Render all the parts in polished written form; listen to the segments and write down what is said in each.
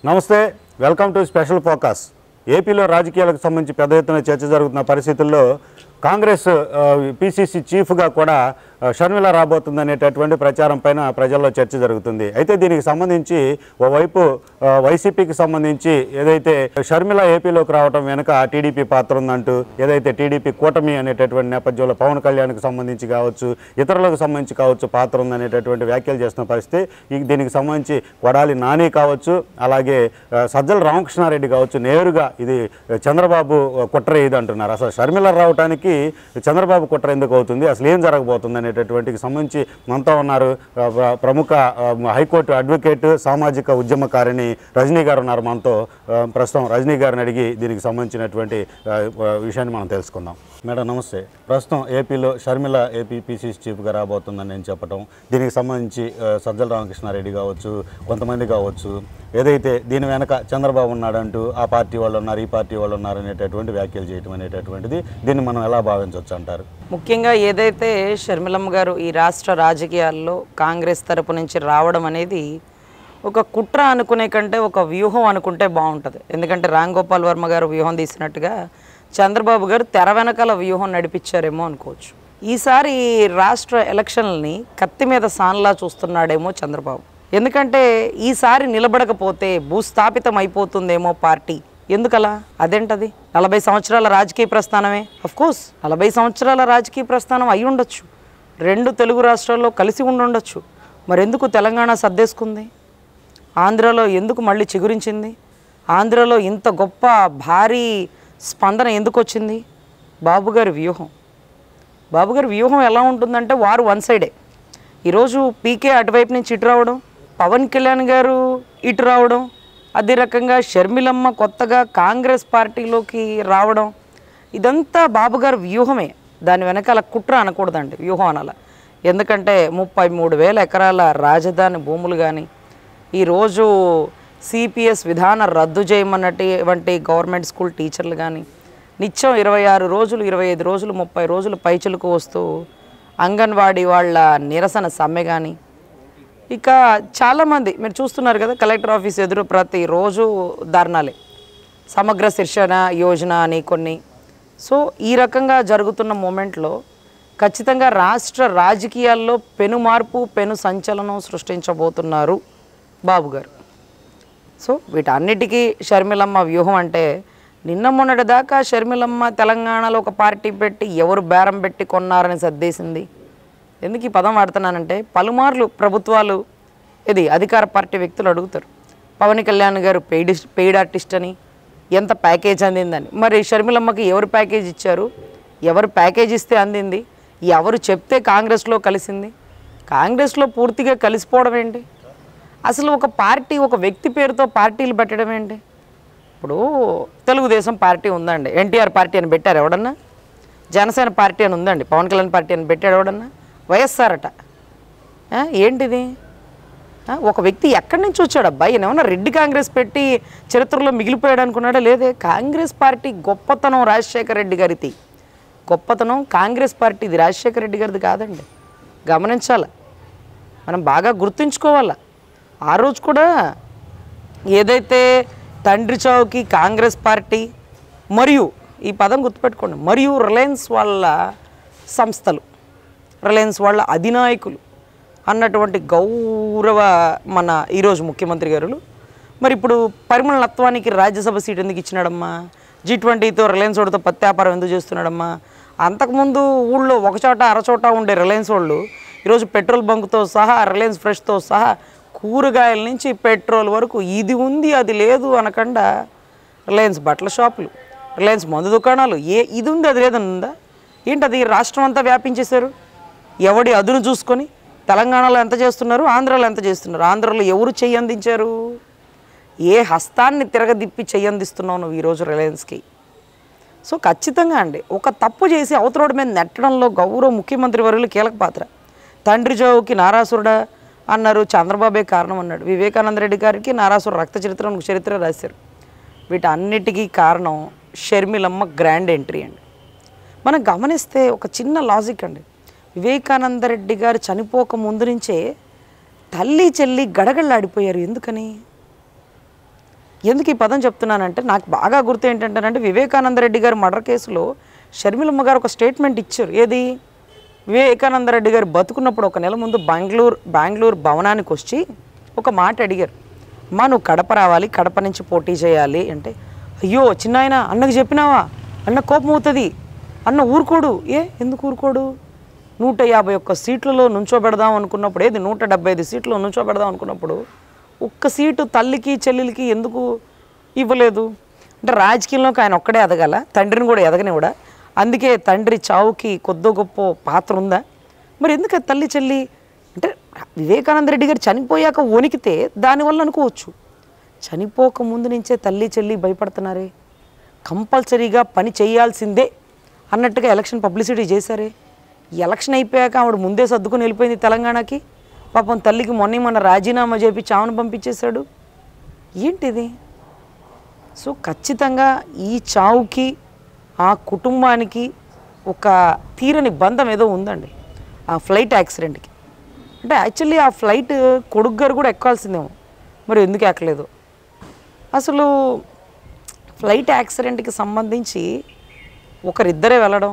నమస్తే, welcome to special focus. ఏపీలో రాజకీయాలకు సంబంధించి పెద్ద ఎత్తున చర్చ జరుగుతున్న పరిస్థితుల్లో కాంగ్రెస్ పీసీసీ చీఫ్గా కూడా షర్మిల రాబోతుందనేటటువంటి ప్రచారం పైన ప్రజల్లో చర్చ జరుగుతుంది. అయితే దీనికి సంబంధించి ఓవైపు వైసీపీకి సంబంధించి ఏదైతే షర్మిల ఏపీలోకి రావడం వెనుక టీడీపీ పాత్ర ఉందంటూ, ఏదైతే టీడీపీ కూటమి అనేటటువంటి నేపథ్యంలో పవన్ కళ్యాణ్కి సంబంధించి కావచ్చు, ఇతరులకు సంబంధించి కావచ్చు పాత్ర ఉందనేటటువంటి వ్యాఖ్యలు చేస్తున్న పరిస్థితి. దీనికి సంబంధించి కొడాలి నాని కావచ్చు, అలాగే సజ్జల రామకృష్ణారెడ్డి కావచ్చు, నేరుగా ఇది చంద్రబాబు కుట్ర ఇది అంటున్నారు. అసలు షర్మిల రావడానికి చంద్రబాబు కుట్ర ఎందుకు అవుతుంది, అసలు ఏం జరగబోతుంది అనేటటువంటికి సంబంధించి మనతో ఉన్నారు ప్రముఖ హైకోర్టు అడ్వకేట్, సామాజిక ఉద్యమకారిణి రజనీ గారు ఉన్నారు మనతో. ప్రస్తుతం రజనీ గారిని అడిగి దీనికి సంబంధించినటువంటి విషయాన్ని మనం తెలుసుకుందాం. మేడం నమస్తే. ప్రస్తుతం ఏపీలో షర్మిల ఏపీ పీసీసీ చీఫ్గా రాబోతుందని నేను చెప్పడం, దీనికి సంబంధించి సజ్జల రామకృష్ణారెడ్డి కావచ్చు, కొంతమంది కావచ్చు, ఏదైతే దీని వెనక చంద్రబాబు ఉన్నాడంటూ ఆ పార్టీ వాళ్ళు ఉన్నారు, ఈ పార్టీ వాళ్ళు ఉన్నారు అనేటటువంటి వ్యాఖ్యలు చేయడం అనేటటువంటిది దీన్ని మనం ఎలా భావించవచ్చు అంటారు? ముఖ్యంగా ఏదైతే షర్మిలమ్మ గారు ఈ రాష్ట్ర రాజకీయాల్లో కాంగ్రెస్ తరపు నుంచి రావడం అనేది ఒక కుట్ర అనుకునే కంటే ఒక వ్యూహం అనుకుంటే బాగుంటుంది. ఎందుకంటే రామ్ గోపాల్ వర్మ గారు వ్యూహం తీసినట్టుగా చంద్రబాబు గారు తెర వెనకాల వ్యూహం నడిపించారేమో అనుకోవచ్చు. ఈసారి రాష్ట్ర ఎలక్షన్లని కత్తి మీద సాన్లా చూస్తున్నాడేమో చంద్రబాబు. ఎందుకంటే ఈసారి నిలబడకపోతే భూస్థాపితం అయిపోతుందేమో పార్టీ. ఎందుకలా? అదేంటది? 40 సంవత్సరాల రాజకీయ ప్రస్థానమే. అఫ్కోర్స్ 40 సంవత్సరాల రాజకీయ ప్రస్థానం అయి ఉండొచ్చు, 2 తెలుగు రాష్ట్రాల్లో కలిసి ఉండొచ్చు. మరెందుకు తెలంగాణ సర్దేసుకుంది? ఆంధ్రాలో ఎందుకు మళ్ళీ చిగురించింది? ఆంధ్రాలో ఇంత గొప్ప భారీ స్పందన ఎందుకు వచ్చింది? బాబుగారి వ్యూహం. బాబుగారి వ్యూహం ఎలా ఉంటుందంటే వారు వన్ సైడే. ఈరోజు పీకే అటువైపు నుంచి ఇటు రావడం, పవన్ కళ్యాణ్ గారు ఇటు రావడం, అదే రకంగా షర్మిలమ్మ కొత్తగా కాంగ్రెస్ పార్టీలోకి రావడం, ఇదంతా బాబుగారి వ్యూహమే. దాని వెనకాల కుట్ర అనకూడదండి, వ్యూహం అనాల. ఎందుకంటే 33,000 ఎకరాల రాజధాని భూములు కానీ, ఈరోజు సిపిఎస్ విధాన రద్దు చేయమన్నటువంటి గవర్నమెంట్ స్కూల్ టీచర్లు కానీ నిత్యం 26 రోజులు 25 రోజులు 30 రోజులు పైచులకు వస్తూ అంగన్వాడీ వాళ్ళ నిరసన సమ్మె కానీ, ఇక చాలామంది మీరు చూస్తున్నారు కదా, కలెక్టర్ ఆఫీస్ ఎదురు ప్రతిరోజు ధర్నాలే, సమగ్ర శిక్షణ యోజన అని కొన్ని. సో ఈ రకంగా జరుగుతున్న మూమెంట్లో ఖచ్చితంగా రాష్ట్ర రాజకీయాల్లో పెను మార్పు, పెను సంచలనం సృష్టించబోతున్నారు బాబుగారు. సో వీటన్నిటికీ షర్మిలమ్మ వ్యూహం అంటే, నిన్న మొన్నటి దాకా షర్మిలమ్మ తెలంగాణలో ఒక పార్టీ పెట్టి ఎవరు బేరం పెట్టి కొన్నారని సర్దేసింది. ఎందుకు ఈ పదం వాడుతున్నానంటే, పలుమార్లు ప్రభుత్వాలు ఇది అధికార పార్టీ వ్యక్తులు అడుగుతారు, పవన్ కళ్యాణ్ గారు పెయిడ్ ఆర్టిస్ట్ అని, ఎంత ప్యాకేజ్ అందిందని. మరి షర్మిలమ్మకి ఎవరు ప్యాకేజ్ ఇచ్చారు? ఎవరు ప్యాకేజ్ ఇస్తే అందింది? ఎవరు చెప్తే కాంగ్రెస్లో కలిసింది? కాంగ్రెస్లో పూర్తిగా కలిసిపోవడం ఏంటి? అసలు ఒక పార్టీ, ఒక వ్యక్తి పేరుతో పార్టీలు పెట్టడం ఏంటి? ఇప్పుడు తెలుగుదేశం పార్టీ ఉందండి, ఎన్టీఆర్ పార్టీ అని పెట్టారు ఎవడన్నా? జనసేన పార్టీ అని ఉందండి, పవన్ కళ్యాణ్ పార్టీ అని పెట్టాడు ఎవడన్నా? వైఎస్ఆర్ అట. ఏంటిది? ఒక వ్యక్తి ఎక్కడి నుంచి వచ్చాడు అబ్బాయి? ఏమన్నా రెడ్డి కాంగ్రెస్ పెట్టి చరిత్రలో మిగిలిపోయాడు అనుకున్నాడా? లేదే. కాంగ్రెస్ పార్టీ గొప్పతనం రాజశేఖర రెడ్డి గారిది, గొప్పతనం కాంగ్రెస్ పార్టీది, రాజశేఖర రెడ్డి గారిది కాదండి. గమనించాలి, మనం బాగా గుర్తుంచుకోవాలి. ఆ రోజు కూడా ఏదైతే తండ్రి చావుకి కాంగ్రెస్ పార్టీ మరియు, ఈ పదం గుర్తుపెట్టుకోండి, మరియు రిలయన్స్ వాళ్ళ సంస్థలు, రిలయన్స్ వాళ్ళ అధినాయకులు అన్నటువంటి గౌరవ మన ఈరోజు ముఖ్యమంత్రి గారు, మరి ఇప్పుడు పరిమళ నత్వానికి రాజ్యసభ సీట్ ఎందుకు ఇచ్చినాడమ్మా? G20తో రిలయన్స్ వాడితో పత్తి వ్యాపారం ఎందుకు చేస్తున్నాడమ్మా? అంతకుముందు ఊళ్ళో ఒకచోట అరచోట ఉండే రిలయన్స్ వాళ్ళు ఈరోజు పెట్రోల్ బంకుతో సహా, రిలయన్స్ ఫ్రెష్తో సహా, కూరగాయల నుంచి పెట్రోల్ వరకు ఇది ఉంది అది లేదు అనకుండా రిలయన్స్ బట్టల షాపులు, రిలయన్స్ మందు దుకాణాలు, ఇది ఉంది అది లేదని ఉందా? ఏంటది? రాష్ట్రం అంతా వ్యాపించేశారు. ఎవడి అదును చూసుకొని తెలంగాణలో ఎంత చేస్తున్నారు, ఆంధ్రాలో ఎంత చేస్తున్నారు? ఆంధ్రాలో ఎవరు చెయ్యందించారు? ఏ హస్తాన్ని తిరగదిప్పి చెయ్యందిస్తున్నావు నువ్వు ఈరోజు రిలయన్స్కి? సో ఖచ్చితంగా అండి, ఒక తప్పు చేసి అవతరోడి మీద నెట్టడంలో గౌరవ ముఖ్యమంత్రి వర్యులు కీలక పాత్ర. తండ్రి జావుకి నారాసురుడా అన్నారు, చంద్రబాబే కారణం అన్నాడు. వివేకానంద రెడ్డి గారికి నారాసుర రక్త చరిత్ర రాశారు. వీటన్నిటికీ కారణం షర్మిలమ్మ గ్రాండ్ ఎంట్రీ అండి. మనం గమనిస్తే ఒక చిన్న లాజిక్ అండి, వివేకానంద రెడ్డి గారు చనిపోక ముందు నుంచే తల్లి చెల్లి గడగళ్ళాడిపోయారు. ఎందుకని? ఎందుకు ఈ పదం చెప్తున్నానంటే నాకు బాగా గుర్తు ఏంటంటేనంటే వివేకానంద రెడ్డి గారు మర్డర్ కేసులో షర్మిలమ్మ గారు ఒక స్టేట్మెంట్ ఇచ్చారు. ఏది? వివేకానంద రెడ్డి గారు బతుకున్నప్పుడు ఒక నెల ముందు బెంగళూరు భవనానికి వచ్చి ఒక మాట అడిగారు, అమ్మా నువ్వు కడప రావాలి, కడప నుంచి పోటీ చేయాలి అంటే, అయ్యో చిన్నాయన అన్నకు చెప్పినావా, అన్న కోపం అవుతుంది, అన్న ఊరుకోడు. ఎందుకు ఊరుకోడు? 151 సీట్లలో నుంచోబెడదాం అనుకున్నప్పుడు, ఏది 175 సీట్లు నుంచోబెడదాం అనుకున్నప్పుడు ఒక్క సీటు తల్లికి చెల్లెలకి ఎందుకు ఇవ్వలేదు? అంటే రాజకీయంలోకి ఆయన ఒక్కడే ఎదగాల, తండ్రిని కూడా ఎదగనివ్వడా? అందుకే తండ్రి చావుకి కొద్దో గొప్ప పాత్ర ఉందా? మరి ఎందుకు తల్లి చెల్లి అంటే వివేకానంద రెడ్డి గారు చనిపోయాక వణికితే దానివల్ల అనుకోవచ్చు, చనిపోక ముందు నుంచే తల్లి చెల్లి భయపడుతున్నారే, కంపల్సరీగా పని చేయాల్సిందే అన్నట్టుగా ఎలక్షన్ పబ్లిసిటీ చేశారే. ఎలక్షన్ అయిపోయాక ఆవిడ ముందే సర్దుకుని వెళ్ళిపోయింది తెలంగాణకి. పాపం తల్లికి మొన్న రాజీనామా చేపి చావును పంపించేశాడు. ఏంటిది? సో ఖచ్చితంగా ఈ చావుకి ఆ కుటుంబానికి ఒక తీరని బంధం ఏదో ఉందండి. ఆ ఫ్లైట్ యాక్సిడెంట్కి అంటే యాక్చువల్లీ ఆ ఫ్లైట్ కొడుకు గారు కూడా ఎక్కాల్సిందేమో, మరి ఎందుకు ఎక్కలేదు? అసలు ఫ్లైట్ యాక్సిడెంట్కి సంబంధించి ఒకరిద్దరే వెళ్ళడం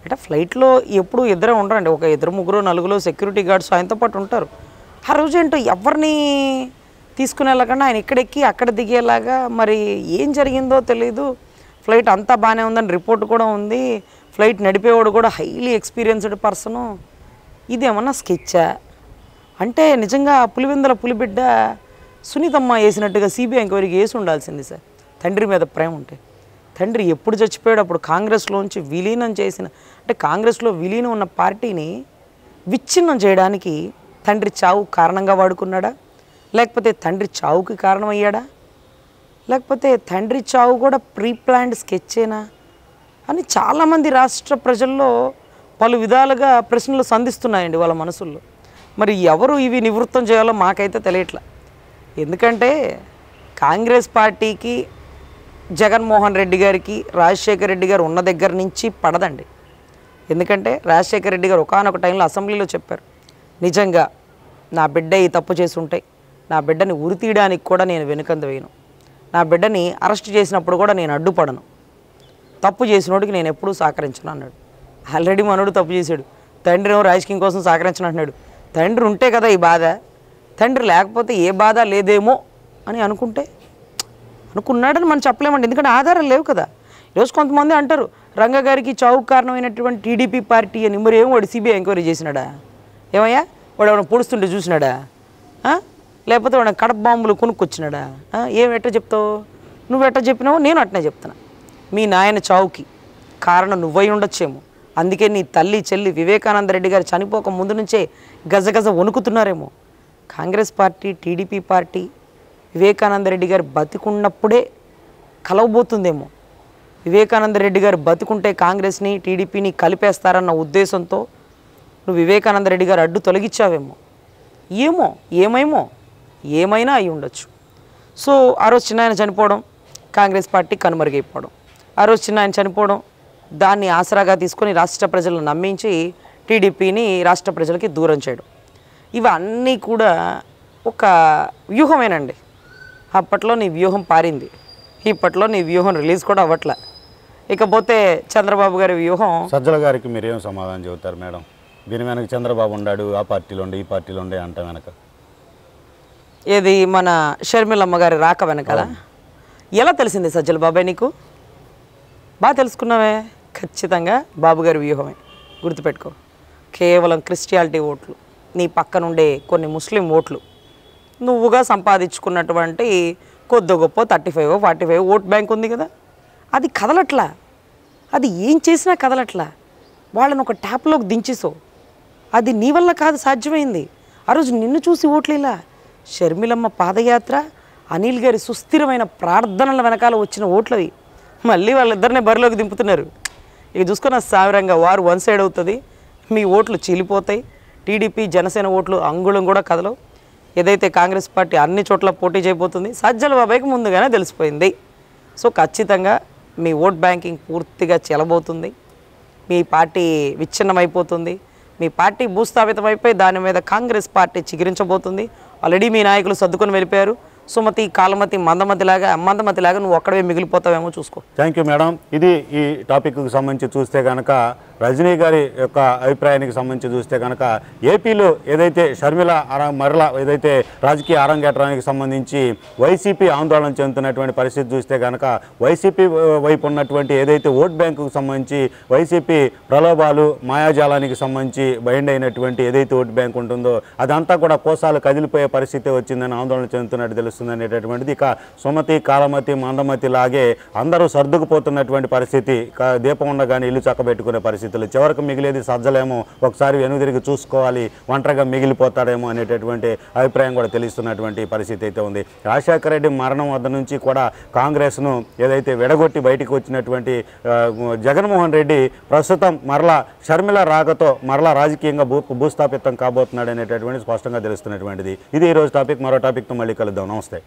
అంటే ఫ్లైట్లో ఎప్పుడు ఇద్దరే ఉండరండి, ఒక 2, 3, 4 సెక్యూరిటీ గార్డ్స్ ఆయనతో పాటు ఉంటారు. ఆ రోజు ఏంటో ఎవరిని తీసుకుని వెళ్ళకుండా ఆయన ఇక్కడెక్కి అక్కడ దిగేలాగా, మరి ఏం జరిగిందో తెలీదు. ఫ్లైట్ అంతా బాగానే ఉందని రిపోర్ట్ కూడా ఉంది, ఫ్లైట్ నడిపేవాడు కూడా హైలీ ఎక్స్పీరియన్స్డ్ పర్సను. ఇదేమన్నా స్కెచ్చా? అంటే నిజంగా పులివెందుల పులిబిడ్డ సునీతమ్మ వేసినట్టుగా సిబిఐ ఎంక్వైరీకి వేసి ఉండాల్సింది సార్. తండ్రి మీద ప్రేమ ఉంటే. తండ్రి ఎప్పుడు చచ్చిపోయాడు? అప్పుడు కాంగ్రెస్లోంచి విలీనం చేసిన, అంటే కాంగ్రెస్లో విలీనం ఉన్న పార్టీని విచ్ఛిన్నం చేయడానికి తండ్రి చావు కారణంగా వాడుకున్నాడా, లేకపోతే తండ్రి చావుకి కారణమయ్యాడా, లేకపోతే తండ్రి చావు కూడా ప్రీ ప్లాన్డ్ స్కెచ్చేనా అని చాలామంది రాష్ట్ర ప్రజల్లో పలు విధాలుగా ప్రశ్నలు సంధిస్తున్నాయండి వాళ్ళ మనసుల్లో. మరి ఎవరు ఇవి నివృత్తం చేయాలో మాకైతే తెలియట్లా. ఎందుకంటే కాంగ్రెస్ పార్టీకి జగన్మోహన్ రెడ్డి గారికి రాజశేఖర రెడ్డి గారు ఉన్న దగ్గర నుంచి పడదండి. ఎందుకంటే రాజశేఖర రెడ్డి గారు ఒకానొక టైంలో అసెంబ్లీలో చెప్పారు, నిజంగా నా బిడ్డ ఈ తప్పు చేసి ఉంటే నా బిడ్డని ఉరి తీయడానికి కూడా నేను వెనుకంద వేయను, నా బిడ్డని అరెస్ట్ చేసినప్పుడు కూడా నేను అడ్డుపడను, తప్పు చేసినోడికి నేను ఎప్పుడూ సహకరించను అన్నాడు. ఆల్రెడీ మనోడు తప్పు చేశాడు, తండ్రి ఏమో రాజకీయం కోసం సహకరించను అంటున్నాడు. తండ్రి ఉంటే కదా ఈ బాధ, తండ్రి లేకపోతే ఏ బాధ లేదేమో అని అనుకున్నాడని మనం చెప్పలేమండి, ఎందుకంటే ఆధారాలు లేవు కదా. ఈరోజు కొంతమంది అంటారు రంగ గారికి చావుకు కారణమైనటువంటి టీడీపీ పార్టీ అని. మరి ఏమో వాడు సిబిఐ ఎంక్వైరీ చేసినాడా? ఏమయ్యా వాడు ఏమైనా పొడుస్తుంటే చూసినాడా? లేకపోతే వాడు కడప బాంబులు కొనుక్కొచ్చినాడా? ఎట్లా చెప్తావు? నువ్వు ఎట్లా చెప్పినావు, నేను అట్నే చెప్తున్నా. మీ నాయన చావుకి కారణం నువ్వై ఉండొచ్చేమో, అందుకే నీ తల్లి చెల్లి వివేకానంద రెడ్డి గారు చనిపోక ముందు నుంచే గజగజ వణుకుతున్నారేమో. Congress party TDP party Vivekananda Reddy గారు బతికున్నప్పుడే కలవబోతుందేమో. వివేకానంద రెడ్డి గారు బతికుంటే కాంగ్రెస్ని టీడీపీని కలిపేస్తారన్న ఉద్దేశంతో నువ్వు వివేకానంద రెడ్డి గారు అడ్డు తొలగించావేమో. ఏమైనా అయి ఉండొచ్చు. సో ఆ రోజు చిన్నాయన చనిపోవడం, కాంగ్రెస్ పార్టీ కనుమరుగైపోవడం, ఆ రోజు చిన్నాయన చనిపోవడం, దాన్ని ఆసరాగా తీసుకొని రాష్ట్ర ప్రజలను నమ్మించి టీడీపీని రాష్ట్ర ప్రజలకి దూరం చేయడం, ఇవన్నీ కూడా ఒక వ్యూహమేనండి. అప్పట్లో నీ వ్యూహం పారింది, ఇప్పట్లో నీ వ్యూహం రిలీజ్ కూడా అవ్వట్లే. ఇకపోతే చంద్రబాబు గారి వ్యూహం. సజ్జల గారికి మీరేం సమాధానం చెబుతారు మేడం? దీని వెనక చంద్రబాబు ఉన్నాడు, ఆ పార్టీలో ఉండే ఈ పార్టీలో ఉండే అంట వెనక ఏది మన షర్మిలమ్మ గారి రాక వెనకాల ఎలా తెలిసింది సజ్జల బాబాయ్ నీకు? బాగా తెలుసుకున్నావే. ఖచ్చితంగా బాబు గారి వ్యూహమే, గుర్తుపెట్టుకో. కేవలం క్రిస్టియాలిటీ ఓట్లు, నీ పక్కనుండే కొన్ని ముస్లిం ఓట్లు, నువ్వుగా సంపాదించుకున్నటువంటి కొద్ది గొప్ప 35, 45 ఓట్ బ్యాంక్ ఉంది కదా, అది కదలట్లా. అది ఏం చేసినా కదలట్లా. వాళ్ళని ఒక ట్యాప్లోకి దించేసో, అది నీ వల్ల కాదు సాధ్యమైంది. ఆ రోజు నిన్ను చూసి ఓట్లు ఇలా షర్మిలమ్మ పాదయాత్ర, అనిల్ గారి సుస్థిరమైన ప్రార్థనల వెనకాల వచ్చిన ఓట్లవి మళ్ళీ వాళ్ళిద్దరినే బరిలోకి దింపుతున్నారు. ఇక చూసుకున్న సావిరంగా వారు వన్ సైడ్ అవుతుంది, మీ ఓట్లు చీలిపోతాయి. టీడీపీ జనసేన ఓట్లు అంగుళం కూడా కదలవు. ఏదైతే కాంగ్రెస్ పార్టీ అన్ని చోట్ల పోటీ చేయబోతుంది సజ్జల బాబాయ్కి ముందుగానే తెలిసిపోయింది. సో ఖచ్చితంగా మీ ఓట్ బ్యాంకింగ్ పూర్తిగా చెలబోతుంది, మీ పార్టీ విచ్ఛిన్నమైపోతుంది, మీ పార్టీ భూస్థాపితమైపోయి దాని మీద కాంగ్రెస్ పార్టీ చిగురించబోతుంది. ఆల్రెడీ మీ నాయకులు సర్దుకొని వెళ్ళిపోయారు. సుమతి, కాలమతి, మందమతిలాగా నువ్వు ఒక్కడవే మిగిలిపోతావేమో చూసుకో. Thank you madam. ఇది ఈ టాపిక్కి సంబంధించి చూస్తే కనుక రజనీ గారి యొక్క అభిప్రాయానికి సంబంధించి చూస్తే కనుక ఏపీలో ఏదైతే షర్మిల మరల ఏదైతే రాజకీయ అరంగేట్రానికి సంబంధించి వైసీపీ ఆందోళన చెందుతున్నటువంటి పరిస్థితి చూస్తే కనుక వైసీపీ వైపు ఉన్నటువంటి ఏదైతే ఓట్ బ్యాంకుకు సంబంధించి వైసీపీ ప్రలోభాలు మాయాజాలానికి సంబంధించి బైండ్ అయినటువంటి ఏదైతే ఓట్ బ్యాంక్ ఉంటుందో అదంతా కూడా కోసాలు కదిలిపోయే పరిస్థితి వచ్చిందని ఆందోళన చెందుతున్నట్టు తెలుస్తుంది అనేటటువంటిది. ఇక సుమతి, కాలమతి, మందమతి లాగే అందరూ సర్దుకుపోతున్నటువంటి పరిస్థితి, దీపం ఉండగానే ఇల్లు చక్కబెట్టుకునే పరిస్థితులు, చివరికి మిగిలేది సజ్జలేమో ఒకసారి వెనుదిరిగి చూసుకోవాలి, ఒంటరిగా మిగిలిపోతాడేమో అనేటటువంటి అభిప్రాయం కూడా తెలుస్తున్నటువంటి పరిస్థితి అయితే ఉంది. రాజశేఖర రెడ్డి మరణం వద్ద నుంచి కూడా కాంగ్రెస్ను ఏదైతే విడగొట్టి బయటికి వచ్చినటువంటి జగన్మోహన్ రెడ్డి ప్రస్తుతం మరలా షర్మిల రాకతో మరలా రాజకీయంగా భూస్థాపితం కాబోతున్నాడు అనేటటువంటి స్పష్టంగా తెలుస్తున్నటువంటిది. ఇది ఈరోజు టాపిక్. మరో టాపిక్తో మళ్ళీ కలుద్దాం. నమస్తే.